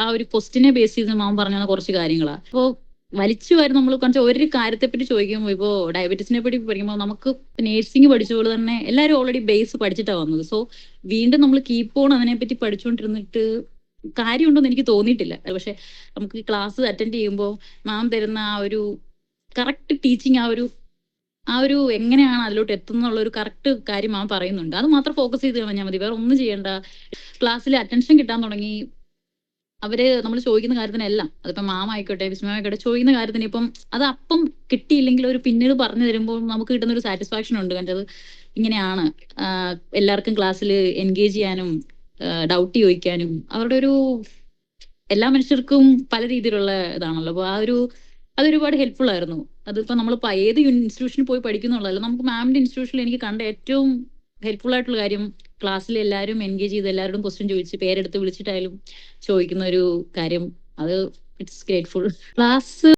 ആ ഒരു ക്വസ്റ്റിനെ ബേസ് ചെയ്ത് മാം പറഞ്ഞ കുറച്ച് കാര്യങ്ങളാ. അപ്പോ വലിച്ചു വാരി നമ്മൾ കുറച്ച് ഒരു കാര്യത്തെ പറ്റി ചോദിക്കുമ്പോൾ ഇപ്പോ ഡയബറ്റീസിനെ പറ്റി പഠിക്കുമ്പോൾ നമുക്ക് നേഴ്സിംഗ് പഠിച്ചപോലെ തന്നെ എല്ലാവരും ഓൾറെഡി ബേസ് പഠിച്ചിട്ടാണ് വന്നത്. സോ വീണ്ടും നമ്മൾ കീപ്പ് ഓൺ അതിനെപ്പറ്റി പഠിച്ചുകൊണ്ടിരുന്നിട്ട് കാര്യമുണ്ടെന്ന് എനിക്ക് തോന്നിയിട്ടില്ല. പക്ഷെ നമുക്ക് ക്ലാസ് അറ്റൻഡ് ചെയ്യുമ്പോൾ മാം തരുന്ന ആ ഒരു കറക്റ്റ് ടീച്ചിങ്, ആ ഒരു എങ്ങനെയാണ് അതിലോട്ട് എത്തുന്നുള്ള ഒരു കറക്റ്റ് കാര്യം മാം പറയുന്നുണ്ട്. അത് മാത്രം ഫോക്കസ് ചെയ്ത് കഴിഞ്ഞാൽ മതി, വേറെ ഒന്നും ചെയ്യേണ്ട. ക്ലാസ്സിൽ അറ്റൻഷൻ കിട്ടാൻ തുടങ്ങി, അവര് നമ്മൾ ചോദിക്കുന്ന കാര്യത്തിനെല്ലാം, അതിപ്പോ മാം ആയിക്കോട്ടെ വിസ്മയ ആയിക്കോട്ടെ, ചോദിക്കുന്ന കാര്യത്തിന് ഇപ്പം അത് അപ്പം കിട്ടിയില്ലെങ്കിൽ ഒരു പിന്നീട് പറഞ്ഞു തരുമ്പോൾ നമുക്ക് കിട്ടുന്ന ഒരു സാറ്റിസ്ഫാക്ഷൻ ഉണ്ട്. കണ്ടത് ഇങ്ങനെയാണ് എല്ലാവർക്കും ക്ലാസ്സിൽ എൻഗേജ് ചെയ്യാനും ഡൗട്ട് ചോദിക്കാനും അവരുടെ ഒരു എല്ലാ മനുഷ്യർക്കും പല രീതിയിലുള്ള ഇതാണല്ലോ. അപ്പൊ അതൊരുപാട് ഹെൽപ്ഫുൾ ആയിരുന്നു. അതിപ്പോ നമ്മളിപ്പോ ഏത് ഇൻസ്റ്റിറ്റ്യൂഷനിൽ പോയി പഠിക്കുന്നുള്ളതല്ല, നമുക്ക് മാമിന്റെ ഇൻസ്റ്റിറ്റ്യൂഷനിൽ എനിക്ക് കണ്ട ഏറ്റവും ഹെൽപ്ഫുൾ ആയിട്ടുള്ള കാര്യം ക്ലാസ്സിൽ എല്ലാവരും എൻഗേജ് ചെയ്ത് എല്ലാവരോടും ക്വസ്റ്റ്യൻ ചോദിച്ച് പേരെടുത്ത് വിളിച്ചിട്ടായാലും ചോദിക്കുന്ന ഒരു കാര്യം, അത് ഇറ്റ്സ് ഗ്രേറ്റ്ഫുൾ. ക്ലാസ്